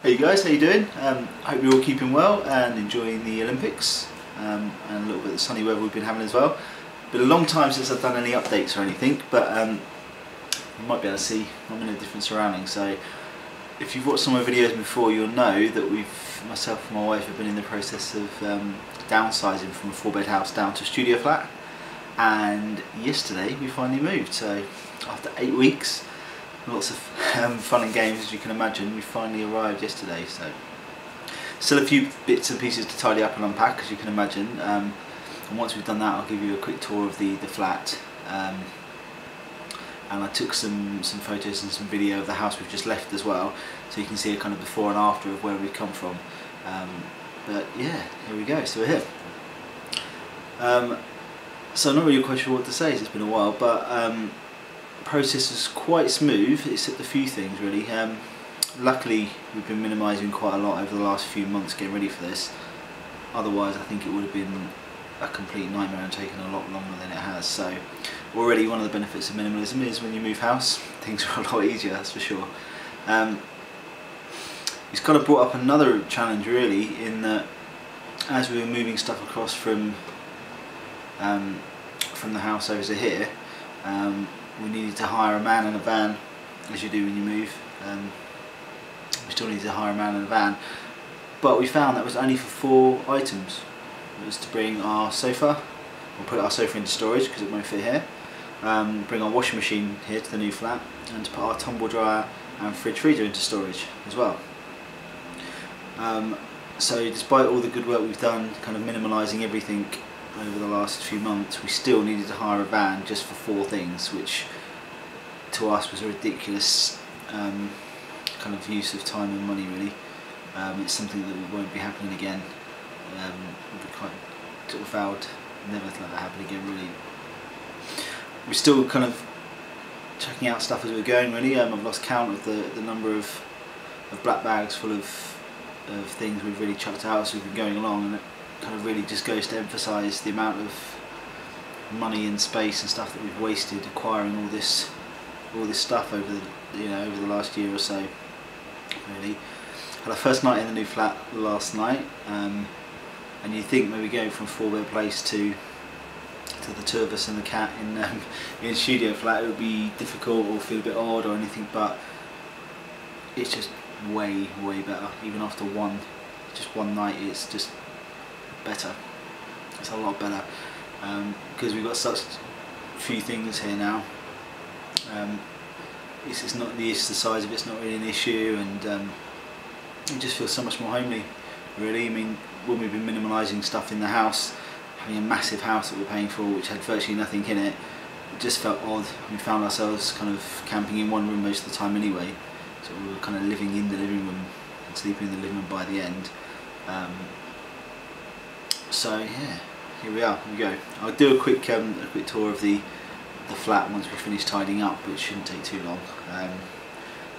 Hey guys, how you doing? Hope you're all keeping well and enjoying the Olympics and a little bit of the sunny weather we've been having as well. Been a long time since I've done any updates or anything, but you might be able to see I'm in a different surrounding. So if you've watched some of my videos before, you'll know that myself and my wife have been in the process of downsizing from a 4-bed house down to a studio flat, and yesterday we finally moved. So after 8 weeks, lots of fun and games, as you can imagine, we finally arrived yesterday. So still a few bits and pieces to tidy up and unpack, as you can imagine, and once we've done that I'll give you a quick tour of the flat, and I took some photos and some video of the house we've just left as well, so you can see a kind of before and after of where we've come from. But yeah, here we go, so we're here. So I'm not really quite sure what to say, it's been a while, but process is quite smooth, except a few things really. Luckily we've been minimising quite a lot over the last few months getting ready for this, otherwise I think it would have been a complete nightmare and taken a lot longer than it has. So already one of the benefits of minimalism is when you move house, things are a lot easier, that's for sure. It's kind of brought up another challenge really, in that as we were moving stuff across from the house over to here, we needed to hire a man and a van, as you do when you move. We still needed to hire a man and a van, but we found that was only for 4 items. It was to bring our sofa, we'll put our sofa into storage because it won't fit here, bring our washing machine here to the new flat, and to put our tumble dryer and fridge freezer into storage as well. So despite all the good work we've done kind of minimalising everything over the last few months, we still needed to hire a van just for 4 things, which to us was a ridiculous kind of use of time and money really. It's something that won't be happening again. We quite sort of vowed never to let that happen again really. We're still kind of checking out stuff as we're going really. I've lost count of the number of black bags full of things we've really chucked out as we've been going along, and it kind of really just goes to emphasise the amount of money and space and stuff that we've wasted acquiring all this stuff over the last year or so. Really, had our first night in the new flat last night, and you think maybe going from a 4-bed place to the 2 of us and the cat in a studio flat it would be difficult or feel a bit odd or anything, but it's just way better. Even after just one night, it's just better. It's a lot better, because we've got such few things here now. It's not the size of it's not really an issue, and it just feels so much more homely really. I mean, when we've been minimalising stuff in the house, having a massive house that we're paying for which had virtually nothing in it, it just felt odd. We found ourselves kind of camping in one room most of the time anyway, so we were kind of living in the living room and sleeping in the living room by the end. So yeah, here we are. Here we go. I'll do a quick tour of the flat once we finish tidying up, which shouldn't take too long.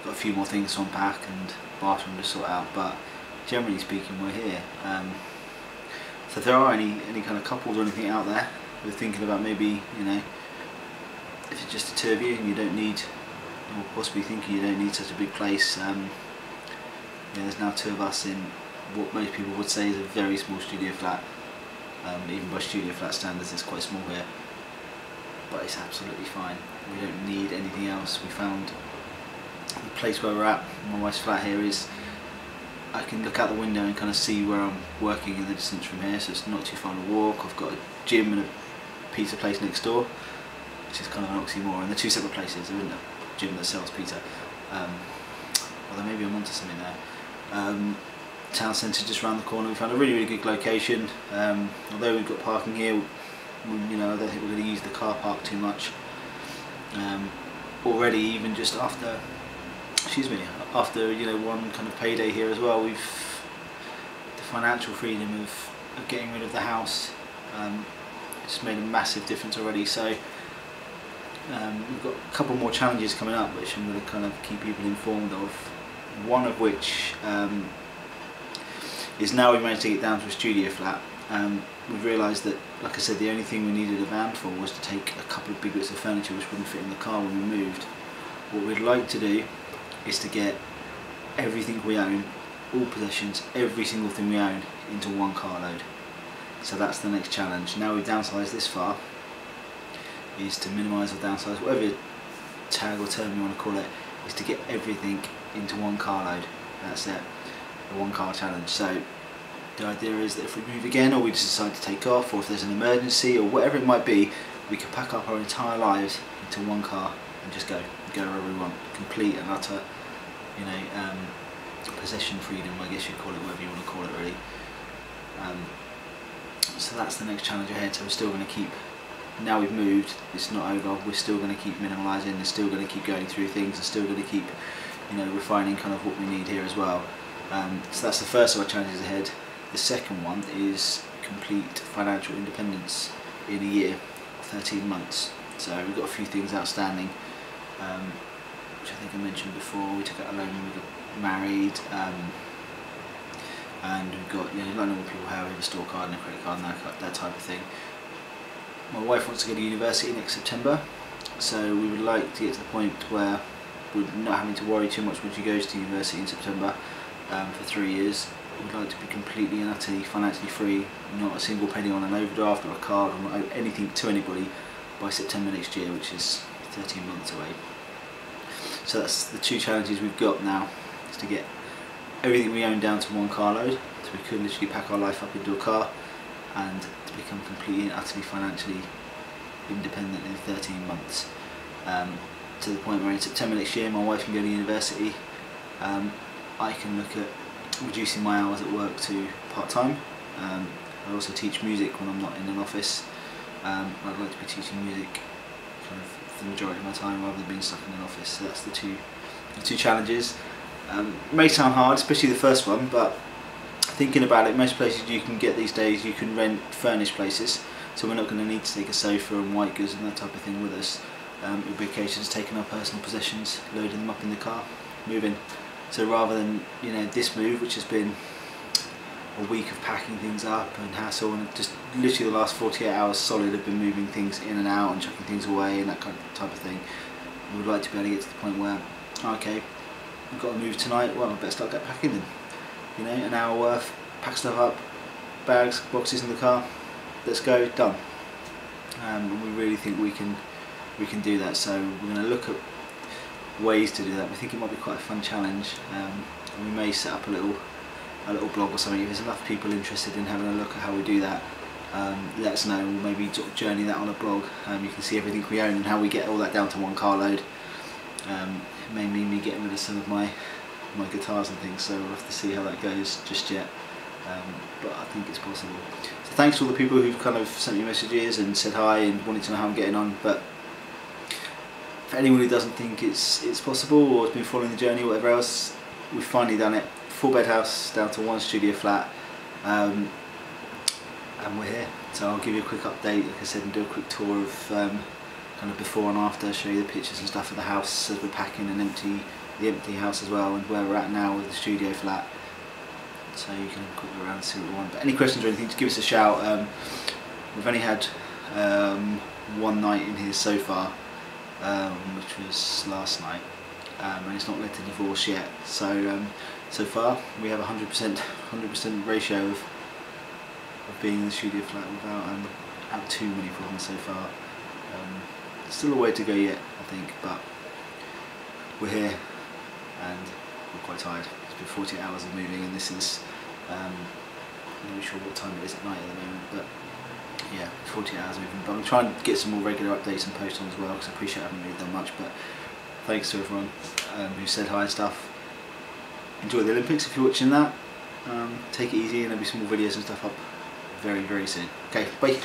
Got a few more things to unpack and bathroom to sort out, but generally speaking we're here. So if there are any kind of couples or anything out there who are thinking about maybe, if it's just the 2 of you and you don't need, or possibly thinking you don't need such a big place, there's now 2 of us in what most people would say is a very small studio flat. Even by studio flat standards it's quite small here, but it's absolutely fine. We don't need anything else. We found the place where we're at, my wife's flat here, is I can look out the window and kind of see where I'm working in the distance from here, so it's not too far to walk. I've got a gym and a pizza place next door, which is kind of an oxymoron. They're 2 separate places. There isn't a gym that sells pizza, although maybe I'm onto something there. Town centre just around the corner. We found a really good location. Although we've got parking here, I don't think we're going to use the car park too much. Already, even just after one kind of payday here as well, the financial freedom of getting rid of the house, it's made a massive difference already. So we've got a couple more challenges coming up which I'm going to kind of keep people informed of. One of which is now we've managed to get down to a studio flat. We've realised that, like I said, the only thing we needed a van for was to take a couple of big bits of furniture which wouldn't fit in the car when we moved. What we'd like to do is to get everything we own all possessions, every single thing we own, into one carload. So that's the next challenge. Now we've downsized this far, is to minimise or downsize, whatever tag or term you want to call it, is to get everything into one carload. That's it, the one car challenge. So the idea is that if we move again, or we just decide to take off, or if there's an emergency, or whatever it might be, we can pack up our entire lives into one car and just go wherever we want. Complete and utter, you know, possession freedom, I guess you'd call it, whatever you want to call it really. So that's the next challenge ahead. So we're still going to keep, now we've moved, it's not over, we're still going to keep minimalising, and still going to keep going through things, and still going to keep, you know, refining kind of what we need here as well. So that's the first of our challenges ahead. The second one is complete financial independence in a year, 13 months. So we've got a few things outstanding, which I think I mentioned before. We took out a loan when we got married, and we've got, you know, like normal people have, we have a store card and a credit card and that type of thing. My wife wants to go to university next September, so we would like to get to the point where we're not having to worry too much when she goes to university in September for 3 years. We'd like to be completely and utterly financially free, not a single penny on an overdraft or a card, or not owe anything to anybody by September next year, which is 13 months away. So that's the two challenges we've got now, is to get everything we own down to one carload, so we could literally pack our life up into a car, and to become completely and utterly financially independent in 13 months. To the point where in September next year my wife can go to university. I can look at reducing my hours at work to part-time. I also teach music when I'm not in an office. I'd like to be teaching music kind of for the majority of my time rather than being stuck in an office. So that's the two challenges. It may sound hard, especially the first one, but thinking about it, most places you can get these days, you can rent furnished places, so we're not going to need to take a sofa and white goods and that type of thing with us. It would be a case of just taking our personal possessions, loading them up in the car, moving. So rather than, you know, this move, which has been a week of packing things up and hassle, and just literally the last 48 hours solid have been moving things in and out and chucking things away and that kind of type of thing, we would like to be able to get to the point where, okay, we've got to move tonight, well I better start packing then. You know, an hour worth, pack stuff up, bags, boxes in the car, let's go, done. And we really think we can do that, so we're going to look at ways to do that. We think it might be quite a fun challenge, and we may set up a little blog or something. If there's enough people interested in having a look at how we do that, let us know. We'll maybe sort of journey that on a blog. You can see everything we own and how we get all that down to one carload. It may mean me getting rid of some of my guitars and things, so we'll have to see how that goes just yet. But I think it's possible. So thanks to all the people who've kind of sent me messages and said hi and wanted to know how I'm getting on. But for anyone who doesn't think it's possible, or has been following the journey or whatever else, we've finally done it. 4-bed house down to 1 studio flat, and we're here. So I'll give you a quick update, like I said, and do a quick tour of kind of before and after, show you the pictures and stuff of the house as we're packing and the empty house as well, and where we're at now with the studio flat. So you can have a quick look around and see what we want. But any questions or anything, just give us a shout. We've only had one night in here so far, which was last night, and it's not led to divorce yet. So so far we have 100% ratio of being in the studio flat without too many problems so far. Still a way to go yet, I think, but we're here and we're quite tired. It's been 48 hours of moving, and this is I'm not really sure what time it is at night at the moment, but yeah, 48 hours of moving. But I'm trying to get some more regular updates and posts on as well, because I appreciate I haven't really done much. But thanks to everyone who said hi and stuff. Enjoy the Olympics if you're watching that. Take it easy, and there'll be some more videos and stuff up very, very soon. Okay, bye.